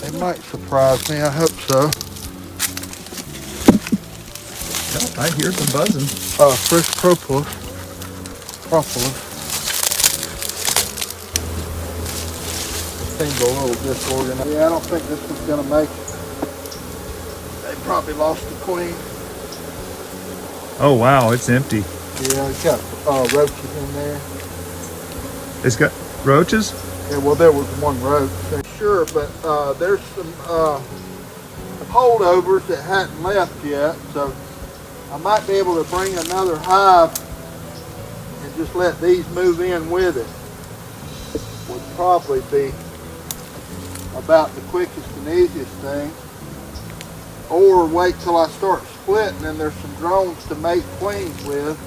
They might surprise me, I hope so. Oh, I hear some buzzing. Fresh propolis. Seems a little disorganized. Yeah, I don't think this one's gonna make it. They probably lost the queen. Oh wow, it's empty. Yeah, it's got roaches in there. It's got roaches? Yeah, well, there was one roach. Sure, but there's some holdovers that hadn't left yet, so I might be able to bring another hive and just let these move in with it. Would probably be about the quickest and easiest thing. Or wait till I start splitting and there's some drones to make queens with.